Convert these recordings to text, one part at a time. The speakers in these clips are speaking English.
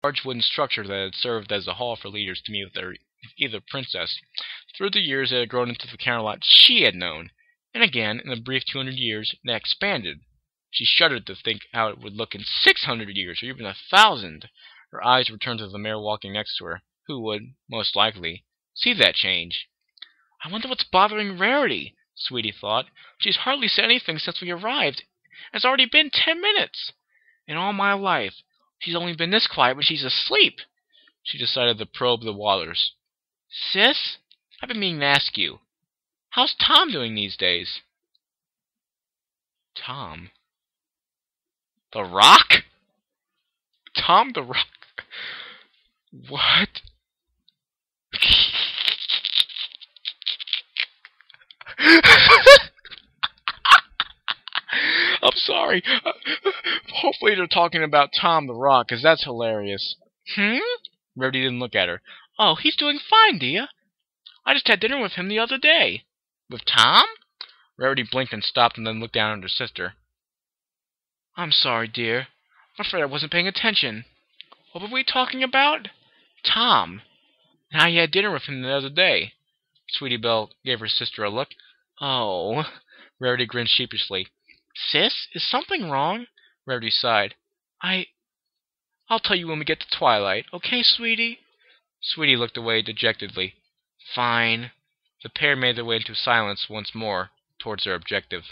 large wooden structure that had served as a hall for leaders to meet with either princess. Through the years, it had grown into the Camelot she had known, and again, in the brief 200 years, it had expanded. She shuddered to think how it would look in 600 years, or even 1,000. Her eyes returned to the mare walking next to her, who would, most likely, see that change. I wonder what's bothering Rarity, Sweetie thought. She's hardly said anything since we arrived. It's already been 10 minutes. In all my life, she's only been this quiet when she's asleep. She decided to probe the waters. Sis, I've been meaning to ask you, how's Tom doing these days? Tom? The Rock? Tom the Rock? What? I'm sorry. Hopefully they're talking about Tom the Rock, because that's hilarious. Rarity didn't look at her. Oh, he's doing fine, Dia. I just had dinner with him the other day. With Tom? Rarity blinked and stopped and then looked down at her sister. I'm sorry, dear. I'm afraid I wasn't paying attention. What were we talking about? Tom. And how you had dinner with him the other day. Sweetie Belle gave her sister a look. Oh. Rarity grinned sheepishly. Sis, is something wrong? Rarity sighed. I'll tell you when we get to Twilight, okay, sweetie? Sweetie looked away dejectedly. Fine. The pair made their way into silence once more, towards their objective.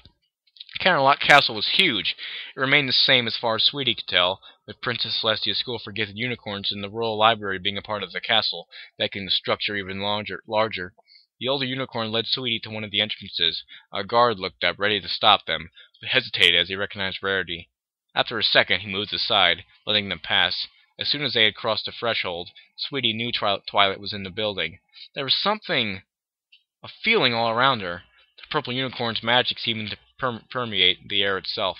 Camelot Castle was huge. It remained the same as far as Sweetie could tell, with Princess Celestia's School for Gifted Unicorns and the Royal Library being a part of the castle, making the structure even larger. The older unicorn led Sweetie to one of the entrances. A guard looked up, ready to stop them, but hesitated as he recognized Rarity. After a second, he moved aside, letting them pass. As soon as they had crossed the threshold, Sweetie knew Twilight was in the building. There was a feeling all around her. The purple unicorn's magic seemed to permeate the air itself.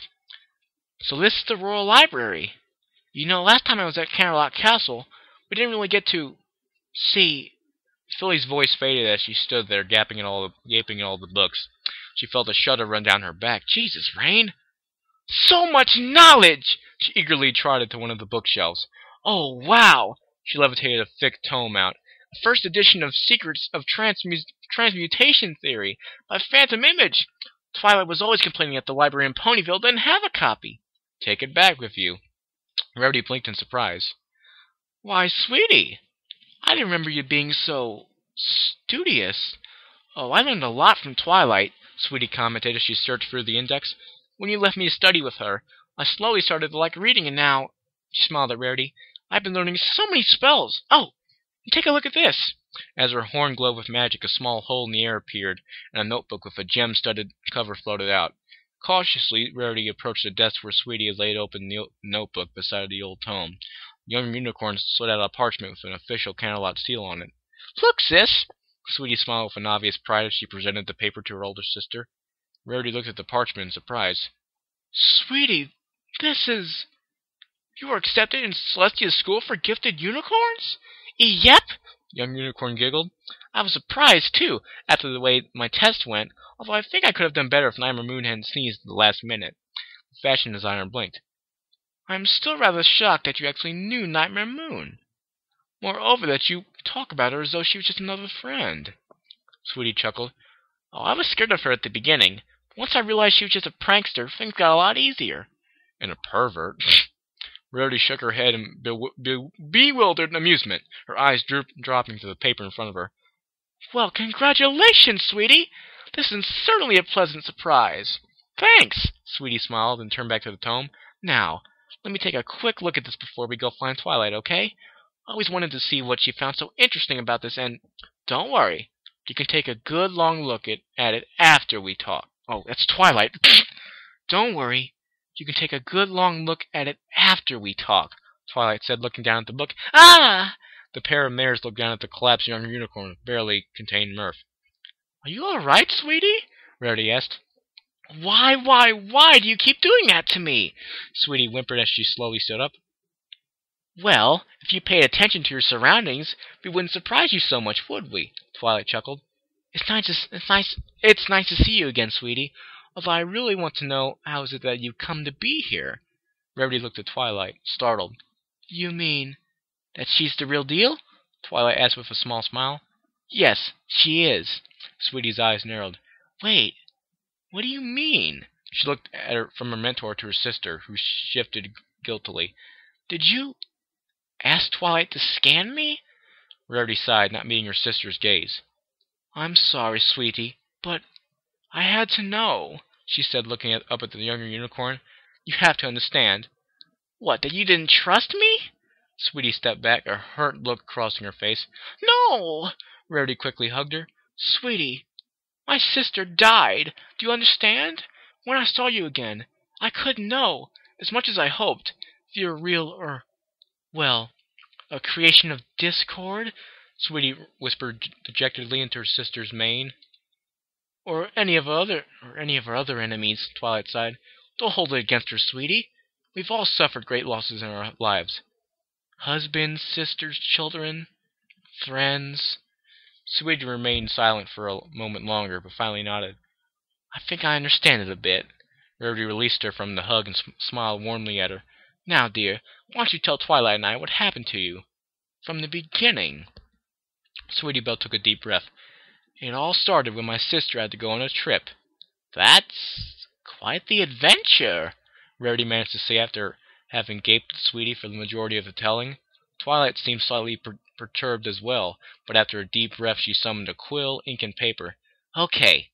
So this is the Royal Library. You know, last time I was at Camelot Castle, we didn't really get to see... Philly's voice faded as she stood there, gaping at all the books. She felt a shudder run down her back. Jesus, Rain! So much knowledge! She eagerly trotted to one of the bookshelves. Oh, wow! She levitated a thick tome out. A first edition of Secrets of Transmutation Theory by Phantom Image. Twilight was always complaining that the library in Ponyville didn't have a copy. Take it back with you. Rarity blinked in surprise. Why, sweetie, I didn't remember you being so studious. Oh, I learned a lot from Twilight, Sweetie commented as she searched through the index. When you left me to study with her, I slowly started to like reading, and now... She smiled at Rarity. I've been learning so many spells. Oh, and take a look at this. As her horn glowed with magic, a small hole in the air appeared, and a notebook with a gem-studded cover floated out. Cautiously, Rarity approached the desk where Sweetie had laid open the notebook beside the old tome. The young unicorn slid out a parchment with an official Camelot seal on it. Look, sis! Sweetie smiled with an obvious pride as she presented the paper to her older sister. Rarity looked at the parchment in surprise. Sweetie, this is... You were accepted in Celestia's School for Gifted Unicorns? Yep, young unicorn giggled. I was surprised, too, after the way my test went, although I think I could have done better if Nightmare Moon hadn't sneezed at the last minute. The fashion designer blinked. I'm still rather shocked that you actually knew Nightmare Moon. Moreover, that you talk about her as though she was just another friend. Sweetie chuckled. Oh, I was scared of her at the beginning. Once I realized she was just a prankster, things got a lot easier. And a pervert. Rarity shook her head in bewildered amusement, her eyes dropping to the paper in front of her. Well, congratulations, Sweetie! This is certainly a pleasant surprise. Thanks! Sweetie smiled and turned back to the tome. Now, let me take a quick look at this before we go find Twilight, okay? I always wanted to see what she found so interesting about this, and don't worry. You can take a good long look at it after we talk. Oh, that's Twilight. Don't worry. You can take a good long look at it after we talk, Twilight said, looking down at the book. Ah! The pair of mares looked down at the collapsed young unicorn with barely contained mirth. Are you all right, sweetie? Rarity asked. Why do you keep doing that to me? Sweetie whimpered as she slowly stood up. Well, if you paid attention to your surroundings, we wouldn't surprise you so much, would we? Twilight chuckled. It's nice to see you again, sweetie. Although I really want to know how is it that you've come to be here. Rarity looked at Twilight, startled. You mean That she's the real deal? Twilight asked with a small smile. Yes, she is. Sweetie's eyes narrowed. Wait, what do you mean? She looked at her from her mentor to her sister, who shifted guiltily. Did you ask Twilight to scan me? Rarity sighed, not meeting her sister's gaze. I'm sorry, sweetie, but I had to know, she said, looking up at the younger unicorn. You have to understand. What, that you didn't trust me? Sweetie stepped back, a hurt look crossing her face. No! Rarity quickly hugged her. Sweetie, my sister died. Do you understand? When I saw you again, I couldn't know, as much as I hoped, if you were real or, well, a creation of discord? Sweetie whispered dejectedly into her sister's mane. Or any of our other enemies, Twilight sighed. Don't hold it against her, sweetie. We've all suffered great losses in our lives. Husbands, sisters, children, friends. Sweetie remained silent for a moment longer, but finally nodded. I think I understand it a bit. Rarity released her from the hug and smiled warmly at her. Now, dear, why don't you tell Twilight and I what happened to you? From the beginning. Sweetie Belle took a deep breath. It all started when my sister had to go on a trip. That's quite the adventure, Rarity managed to say after having gaped at Sweetie for the majority of the telling. Twilight seemed slightly perturbed as well, but after a deep breath she summoned a quill, ink, and paper. Okay,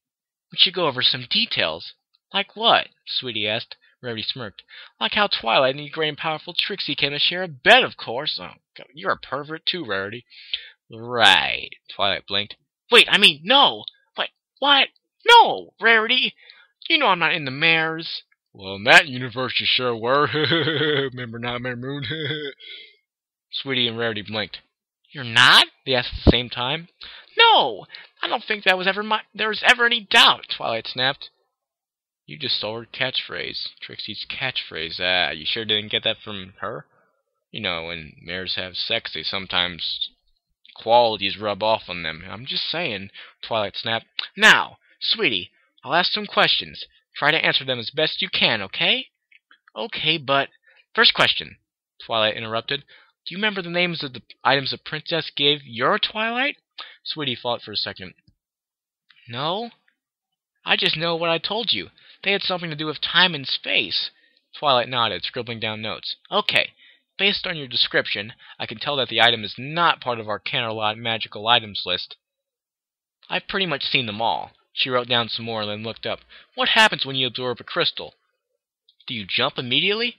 we should go over some details. Like what? Sweetie asked. Rarity smirked. Like how Twilight and the great and powerful Trixie came to share a bed, of course. Oh, God, you're a pervert too, Rarity. Right, Twilight blinked. Wait, I mean, no! Wait, what? No, Rarity! You know I'm not in the mares. Well, in that universe you sure were. Remember Nightmare Moon? Sweetie and Rarity blinked. You're not? They asked at the same time. No! I don't think there was ever any doubt, Twilight snapped. You just stole her catchphrase. Trixie's catchphrase. You sure didn't get that from her? You know, when mares have sex, they sometimes qualities rub off on them. I'm just saying, Twilight snapped. Now, sweetie, I'll ask some questions. Try to answer them as best you can, okay? Okay, but... First question, Twilight interrupted. Do you remember the names of the items the princess gave your Twilight? Sweetie thought for a second. No, I just know what I told you. They had something to do with time and space. Twilight nodded, scribbling down notes. Okay. Based on your description, I can tell that the item is not part of our Canterlot magical items list. I've pretty much seen them all. She wrote down some more and then looked up. What happens when you absorb a crystal? Do you jump immediately?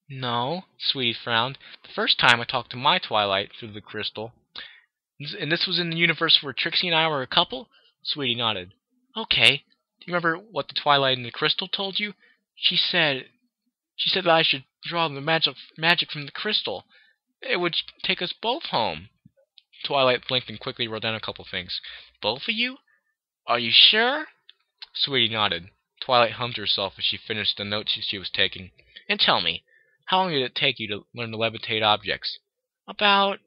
No, Sweetie frowned. The first time I talked to my Twilight through the crystal. And this was in the universe where Trixie and I were a couple? Sweetie nodded. Okay. Do you remember what the Twilight in the crystal told you? She said that I should draw the magic from the crystal. It would take us both home. Twilight blinked and quickly wrote down a couple things. Both of you? Are you sure? Sweetie nodded. Twilight hummed to herself as she finished the notes she was taking. And tell me, how long did it take you to learn to levitate objects? About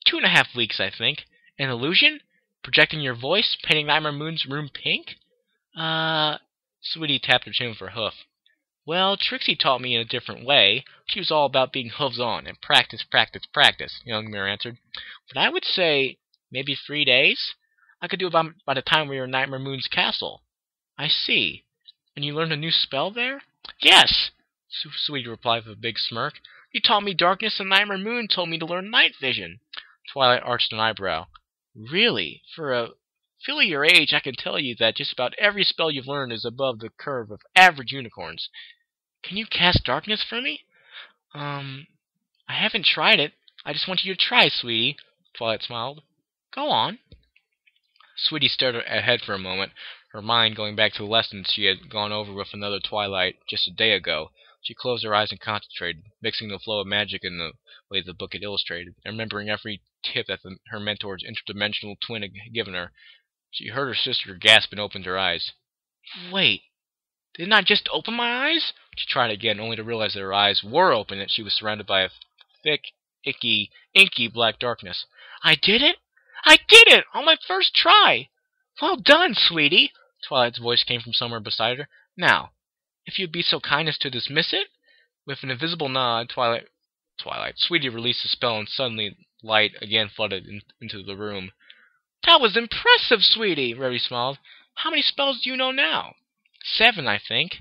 2.5 weeks, I think. An illusion? Projecting your voice? Painting Nightmare Moon's room pink? Sweetie tapped her chin with her hoof. Well, Trixie taught me in a different way. She was all about being hooves on and practice, practice, practice, Young Mirror answered. But I would say maybe 3 days. I could do it by the time we were in Nightmare Moon's castle. I see. And you learned a new spell there? Yes, Sweetie replied with a big smirk. You taught me darkness and Nightmare Moon told me to learn night vision. Twilight arched an eyebrow. Really? For a filly your age, I can tell you that just about every spell you've learned is above the curve of average unicorns. Can you cast darkness for me? I haven't tried it. I just want you to try, Sweetie. Twilight smiled. Go on. Sweetie stared ahead for a moment, her mind going back to the lessons she had gone over with another Twilight just a day ago. She closed her eyes and concentrated, mixing the flow of magic in the way the book had illustrated, and remembering every tip that her mentor's interdimensional twin had given her. She heard her sister gasp and opened her eyes. Wait, didn't I just open my eyes? She tried again, only to realize that her eyes were open and that she was surrounded by a thick, inky black darkness. I did it! I did it! On my first try! Well done, sweetie! Twilight's voice came from somewhere beside her. Now, if you'd be so kind as to dismiss it? With an invisible nod, Twilight Twilight. Sweetie released the spell and suddenly light again flooded into the room. That was impressive, Sweetie, Rarity smiled. How many spells do you know now? 7, I think.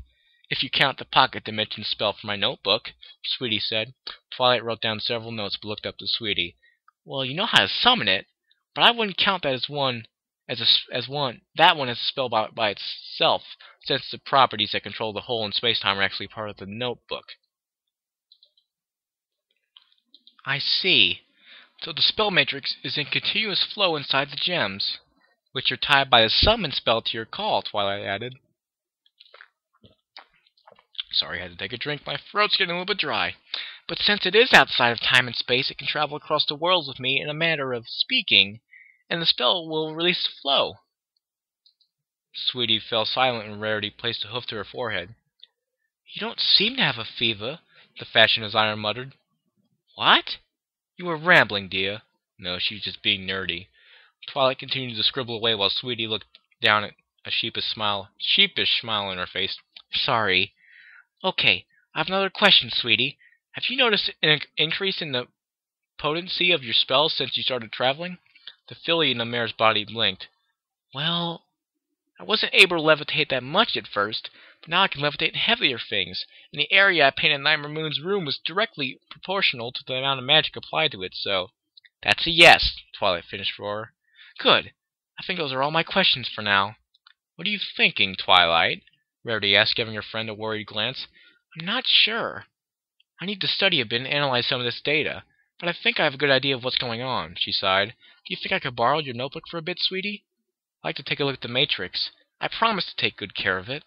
If you count the pocket dimension spell from my notebook, Sweetie said. Twilight wrote down several notes but looked up to Sweetie. Well, you know how to summon it, but I wouldn't count that as one as a spell by itself, since the properties that control the whole in space-time are actually part of the notebook. I see. So the spell matrix is in continuous flow inside the gems, which are tied by the summon spell to your call, Twilight added. Sorry, I had to take a drink. My throat's getting a little bit dry. But since it is outside of time and space, it can travel across the worlds with me in a matter of speaking, and the spell will release the flow. Sweetie fell silent when Rarity placed a hoof to her forehead. You don't seem to have a fever, the fashion designer muttered. What? You were rambling, dear. No, she's just being nerdy. Twilight continued to scribble away while Sweetie looked down at a sheepish smile on her face. Sorry. Okay, I have another question, Sweetie. Have you noticed an increase in the potency of your spells since you started traveling? The filly in the mare's body blinked. Well, I wasn't able to levitate that much at first, but now I can levitate heavier things, and the area I painted Nightmare Moon's room was directly proportional to the amount of magic applied to it, so... That's a yes, Twilight finished for her. Good. I think those are all my questions for now. What are you thinking, Twilight? Rarity asked, giving her friend a worried glance. I'm not sure. I need to study a bit and analyze some of this data, but I think I have a good idea of what's going on, she sighed. Do you think I could borrow your notebook for a bit, Sweetie? I'd like to take a look at the Matrix. I promise to take good care of it.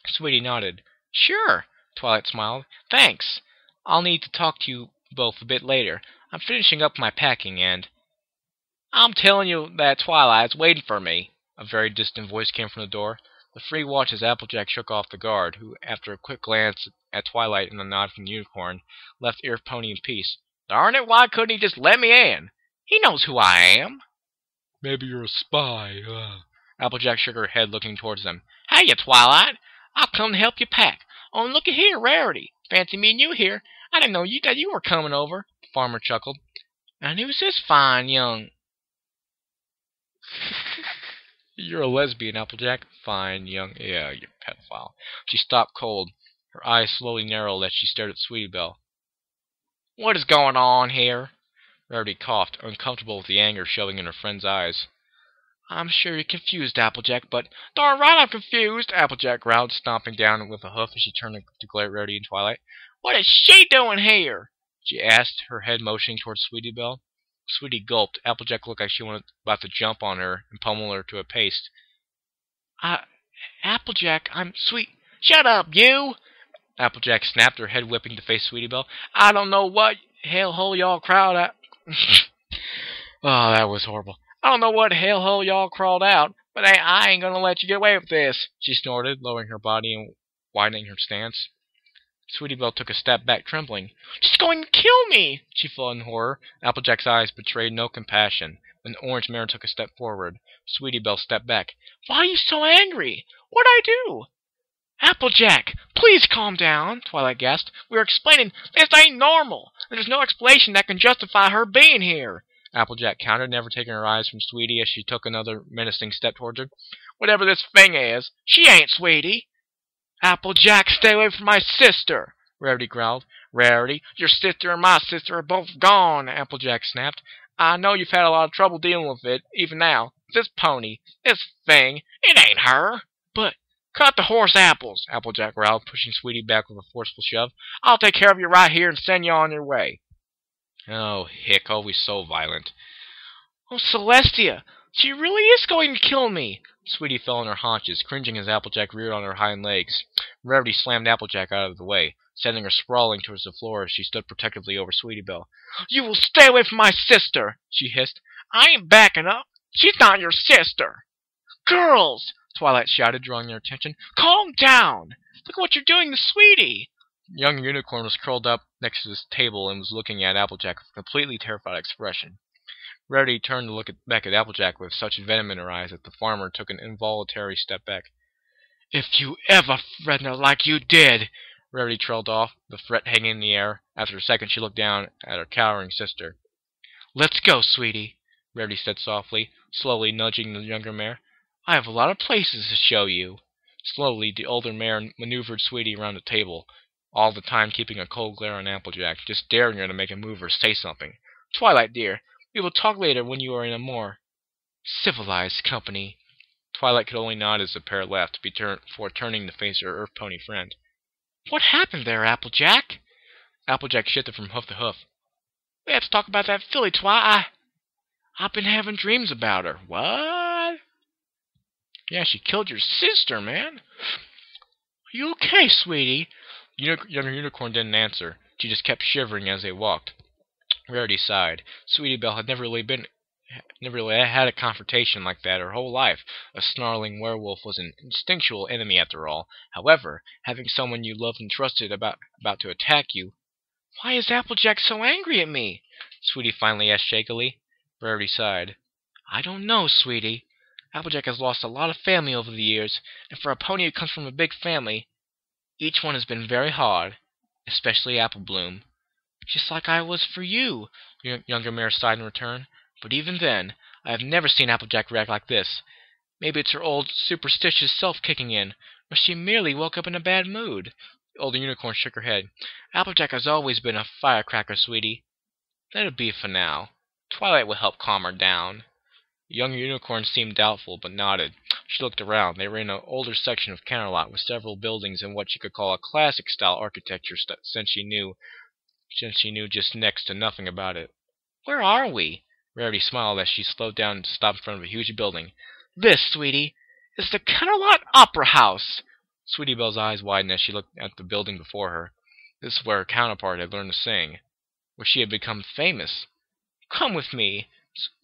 Sweetie nodded. Sure, Twilight smiled. Thanks. I'll need to talk to you both a bit later. I'm finishing up my packing and... I'm telling you that Twilight's waiting for me. A very distant voice came from the door. The three watched as Applejack shook off the guard, who, after a quick glance at Twilight and the nod from the unicorn, left Earth Pony in peace. Darn it, why couldn't he just let me in? He knows who I am. Maybe you're a spy, Applejack shook her head, looking towards them. Hiya, Twilight. I'll come to help you pack. Oh, and looky here, Rarity. Fancy meeting you here. I didn't know that you were coming over. The farmer chuckled. And who's this fine young... You're a lesbian, Applejack. Fine, young... Yeah, you're a pedophile. She stopped cold. Her eyes slowly narrowed as she stared at Sweetie Belle. What is going on here? Rarity coughed, uncomfortable with the anger showing in her friend's eyes. I'm sure you're confused, Applejack, but... Darn right I'm confused, Applejack growled, stomping down with a hoof as she turned to glare at Rarity and Twilight. What is she doing here? She asked, her head motioning towards Sweetie Belle. Sweetie gulped. Applejack looked like she was about to jump on her and pummel her to a paste. Applejack, I'm sweet... Shut up, you! Applejack snapped, her head whipping to face Sweetie Belle. I don't know what hellhole y'all crowd out... Oh, that was horrible. I don't know what hellhole y'all crawled out, but I ain't gonna let you get away with this, she snorted, lowering her body and widening her stance. Sweetie Belle took a step back, trembling. She's going to kill me! She fled in horror. Applejack's eyes betrayed no compassion. When the orange mare took a step forward, Sweetie Belle stepped back. Why are you so angry? What'd I do? Applejack, please calm down, Twilight gasped. We were explaining this ain't normal. There's no explanation that can justify her being here. Applejack countered, never taking her eyes from Sweetie as she took another menacing step towards her. Whatever this thing is, she ain't Sweetie. Applejack, stay away from my sister, Rarity growled. Rarity, your sister and my sister are both gone, Applejack snapped. I know you've had a lot of trouble dealing with it, even now. This pony, this thing, it ain't her. But cut the horse apples, Applejack growled, pushing Sweetie back with a forceful shove. I'll take care of you right here and send you on your way. Oh, Hick, always so violent. Oh, Celestia, she really is going to kill me. Sweetie fell on her haunches, cringing as Applejack reared on her hind legs. Rarity slammed Applejack out of the way, sending her sprawling towards the floor as she stood protectively over Sweetie Belle. You will stay away from my sister, she hissed. I ain't backing up. She's not your sister. Girls, Twilight shouted, drawing their attention. Calm down. Look at what you're doing to Sweetie. Young Unicorn was curled up next to this table and was looking at Applejack with a completely terrified expression. Rarity turned to look back at Applejack with such venom in her eyes that the farmer took an involuntary step back. If you ever threaten her like you did, Rarity trailed off, the threat hanging in the air. After a second, she looked down at her cowering sister. "Let's go, sweetie," Rarity said softly, slowly nudging the younger mare. "I have a lot of places to show you." Slowly, the older mare maneuvered Sweetie around the table, all the time keeping a cold glare on Applejack, just daring her to make a move or say something. "Twilight, dear, we will talk later when you are in a more civilized company." Twilight could only nod as the pair left, before turning to face her Earth Pony friend. "What happened there, Applejack?" Applejack shifted from hoof to hoof. "We have to talk about that filly, I've been having dreams about her." "What?" "Yeah, she killed your sister, man." "Are you okay, sweetie?" The younger unicorn didn't answer. She just kept shivering as they walked. Rarity sighed. Sweetie Belle had never really had a confrontation like that her whole life. A snarling werewolf was an instinctual enemy after all. However, having someone you loved and trusted about to attack you. "Why is Applejack so angry at me?" Sweetie finally asked shakily. Rarity sighed. "I don't know, sweetie. Applejack has lost a lot of family over the years, and for a pony who comes from a big family, each one has been very hard, especially Apple Bloom." "Just like I was for you," younger mare sighed in return. "But even then, I have never seen Applejack react like this. Maybe it's her old superstitious self kicking in, or she merely woke up in a bad mood." The older unicorn shook her head. "Applejack has always been a firecracker, sweetie. Let it be for now. Twilight will help calm her down." The young unicorn seemed doubtful, but nodded. She looked around. They were in an older section of Canterlot, with several buildings in what she could call a classic-style architecture, since she knew just next to nothing about it. "Where are we?" Rarity smiled as she slowed down and stopped in front of a huge building. "This, sweetie, is the Canterlot Opera House." Sweetie Belle's eyes widened as she looked at the building before her. This is where her counterpart had learned to sing, where she had become famous. "Come with me,"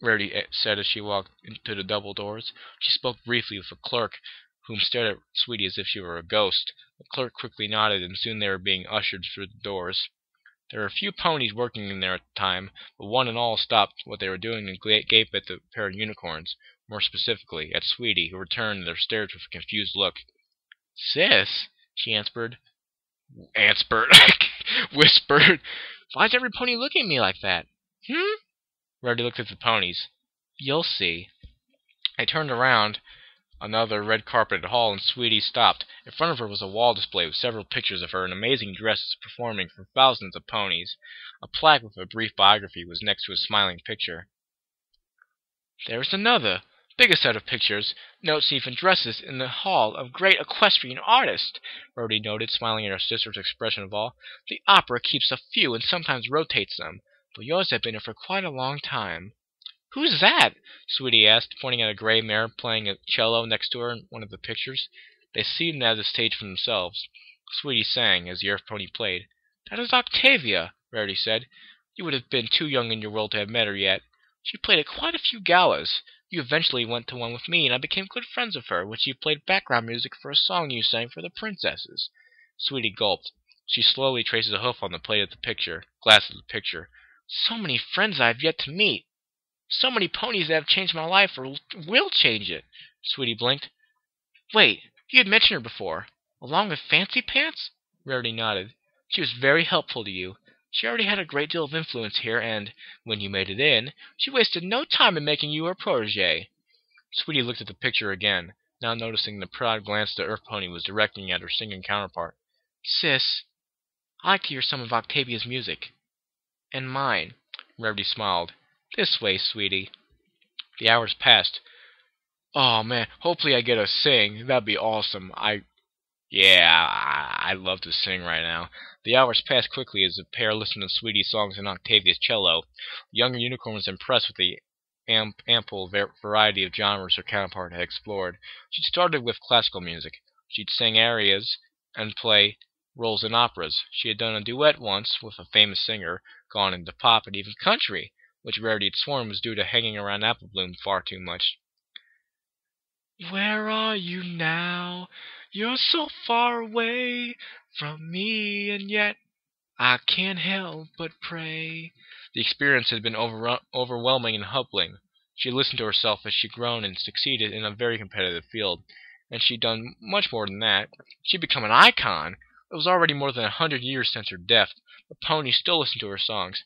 Rarity said as she walked into the double doors. She spoke briefly with a clerk, whom stared at Sweetie as if she were a ghost. The clerk quickly nodded, and soon they were being ushered through the doors. There were a few ponies working in there at the time, but one and all stopped what they were doing and gaped at the pair of unicorns, more specifically at Sweetie, who returned their stares with a confused look. "Sis," she whispered. "Why is every pony looking at me like that?" Rarity looked at the ponies. "You'll see." I turned around another red-carpeted hall, and Sweetie stopped. In front of her was a wall display with several pictures of her in amazing dresses performing for thousands of ponies. A plaque with a brief biography was next to a smiling picture. "There is another, bigger set of pictures, notes, and even dresses in the hall of great equestrian artists," Rarity noted, smiling at her sister's expression of awe. "The opera keeps a few and sometimes rotates them, but yours have been here for quite a long time." "Who's that?" Sweetie asked, pointing at a gray mare playing a cello next to her in one of the pictures. They seemed to have the stage for themselves. Sweetie sang, as the Earth Pony played. "That is Octavia," Rarity said. "You would have been too young in your world to have met her yet. She played at quite a few galas. You eventually went to one with me, and I became good friends with her, when she played background music for a song you sang for the princesses." Sweetie gulped. She slowly traced a hoof on the plate of the picture, glass of the picture. "So many friends I have yet to meet. So many ponies that have changed my life or will change it." Sweetie blinked. "Wait, you had mentioned her before. Along with Fancy Pants?" Rarity nodded. "She was very helpful to you. She already had a great deal of influence here, and, when you made it in, she wasted no time in making you her protege." Sweetie looked at the picture again, now noticing the proud glance the Earth Pony was directing at her singing counterpart. "Sis, I'd like to hear some of Octavia's music." "And mine." Rarity smiled. "This way, sweetie." The hours passed. "Oh, man, hopefully I get to sing. That'd be awesome. I'd love to sing right now." The hours passed quickly as the pair listened to Sweetie's songs and Octavia's cello. The younger unicorn was impressed with the ample variety of genres her counterpart had explored. She'd started with classical music. She'd sing arias and play roles in operas. She had done a duet once with a famous singer, gone into pop and even country, which Rarity had sworn was due to hanging around Apple Bloom far too much. "Where are you now? You're so far away from me, and yet I can't help but pray." The experience had been overwhelming and humbling. She listened to herself as she'd grown and succeeded in a very competitive field, and she'd done much more than that. She'd become an icon. It was already more than 100 years since her death. The pony still listened to her songs.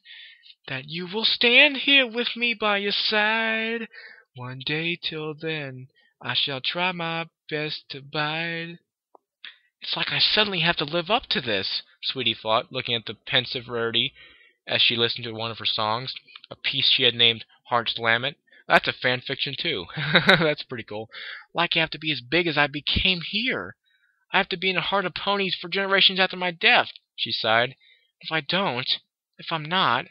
That you will stand here with me by your side. One day till then, I shall try my best to bide. It's like I suddenly have to live up to this, Sweetie thought, looking at the pensive Rarity as she listened to one of her songs, a piece she had named Heart's Lament. That's a fan fiction, too. That's pretty cool. Like I have to be as big as I became here. I have to be in the heart of ponies for generations after my death, she sighed. If I don't, if I'm not,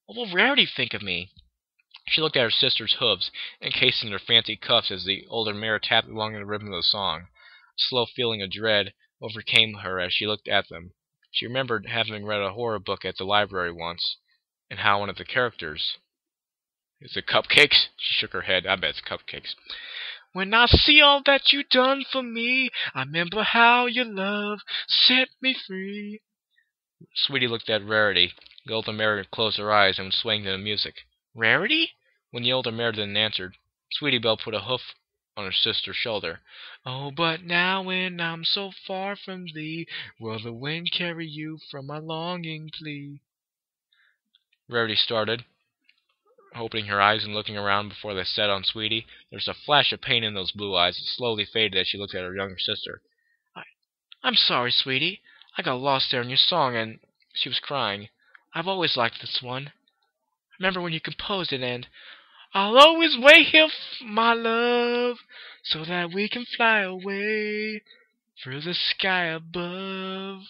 what will Rarity think of me? She looked at her sister's hooves, encased in their fancy cuffs as the older mare tapped along the rhythm of the song. A slow feeling of dread overcame her as she looked at them. She remembered having read a horror book at the library once, and how one of the characters... Is it cupcakes? She shook her head. I bet it's cupcakes. When I see all that you done for me, I remember how your love set me free. Sweetie looked at Rarity. The older mare closed her eyes and was swaying to the music. Rarity? When the older mare didn't answer, Sweetie Belle put a hoof on her sister's shoulder. Oh, but now when I'm so far from thee, will the wind carry you from my longing plea? Rarity started, opening her eyes and looking around before they set on Sweetie. There was a flash of pain in those blue eyes that slowly faded as she looked at her younger sister. I'm sorry, Sweetie. I got lost there in your song, and she was crying. I've always liked this one. Remember when you composed it, and I'll always wait here, my love, so that we can fly away through the sky above.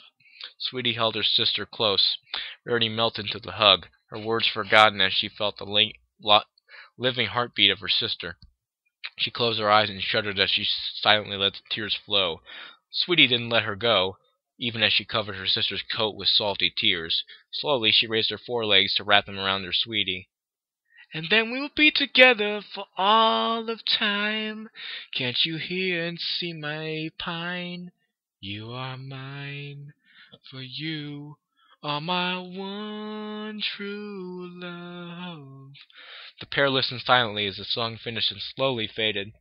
Sweetie held her sister close. Rarity melted into the hug, her words forgotten as she felt the living heartbeat of her sister. She closed her eyes and shuddered as she silently let the tears flow. Sweetie didn't let her go, even as she covered her sister's coat with salty tears. Slowly she raised her forelegs to wrap them around her Sweetie. And then we'll be together for all of time. Can't you hear and see my pine? You are mine, for you are my one true love. The pair listened silently as the song finished and slowly faded. It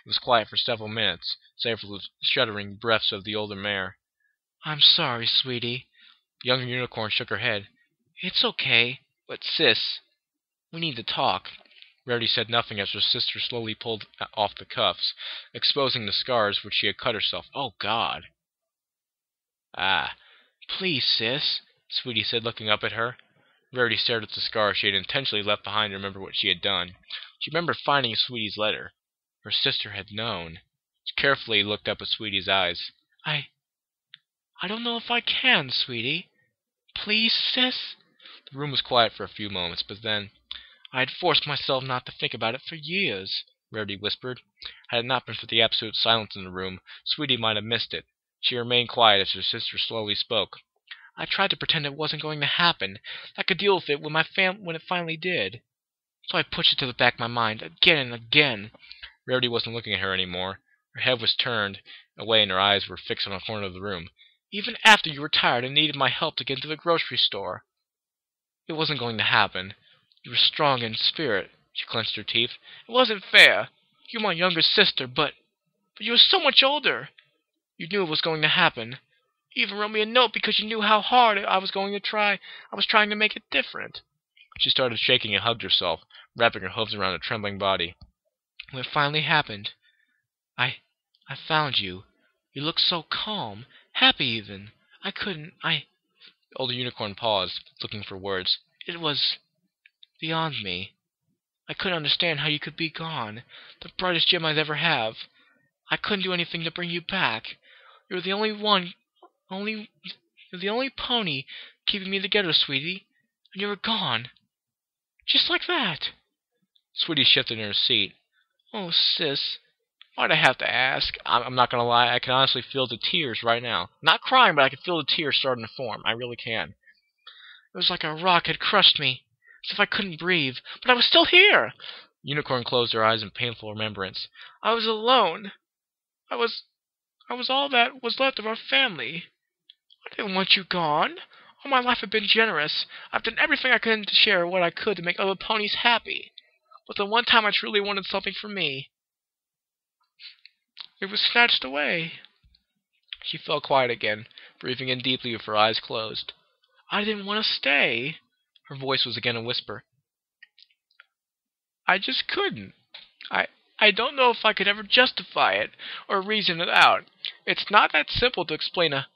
was quiet for several minutes, save for the shuddering breaths of the older mare. I'm sorry, Sweetie. The younger unicorn shook her head. It's okay, but sis, we need to talk. Rarity said nothing as her sister slowly pulled off the cuffs, exposing the scars which she had cut herself. Oh, God. Ah, please, sis, Sweetie said, looking up at her. Rarity stared at the scars she had intentionally left behind to remember what she had done. She remembered finding Sweetie's letter. Her sister had known. She carefully looked up at Sweetie's eyes. I don't know if I can, Sweetie. Please, sis? The room was quiet for a few moments, but then, I had forced myself not to think about it for years, Rarity whispered. Had it not been for the absolute silence in the room, Sweetie might have missed it. She remained quiet as her sister slowly spoke. I tried to pretend it wasn't going to happen. I could deal with it when it finally did. So I pushed it to the back of my mind, again and again. Rarity wasn't looking at her anymore. Her head was turned away and her eyes were fixed on a corner of the room. Even after you were tired and needed my help to get into the grocery store. It wasn't going to happen. You were strong in spirit. She clenched her teeth. It wasn't fair. You're my younger sister, but you were so much older. You knew it was going to happen. You even wrote me a note because you knew how hard I was going to try. I was trying to make it different. She started shaking and hugged herself, wrapping her hooves around her trembling body. When it finally happened, I found you. You looked so calm, happy even. The older unicorn paused, looking for words. It was beyond me. I couldn't understand how you could be gone, the brightest gem I'd ever have. I couldn't do anything to bring you back. You were the only pony keeping me together, Sweetie, and you were gone. Just like that. Sweetie shifted in her seat. Oh, sis, why'd I have to ask? I'm not gonna lie, I can honestly feel the tears right now. Not crying, but I can feel the tears starting to form. I really can. It was like a rock had crushed me, as if I couldn't breathe, but I was still here. Unicorn closed her eyes in painful remembrance. I was alone. I was all that was left of our family. I didn't want you gone. All my life I've been generous. I've done everything I could to share what I could to make other ponies happy. But the one time I truly wanted something for me, it was snatched away. She fell quiet again, breathing in deeply with her eyes closed. I didn't want to stay. Her voice was again a whisper. I just couldn't. I don't know if I could ever justify it or reason it out. It's not that simple to explain a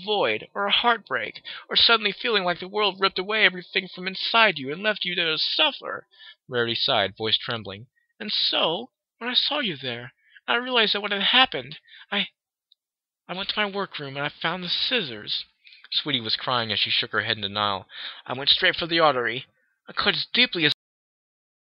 void or a heartbreak or suddenly feeling like the world ripped away everything from inside you and left you there to suffer. Rarity sighed, voice trembling. And so, when I saw you there, I realized that what had happened, I went to my workroom and I found the scissors. Sweetie was crying as she shook her head in denial. I went straight for the artery. I cut as deeply as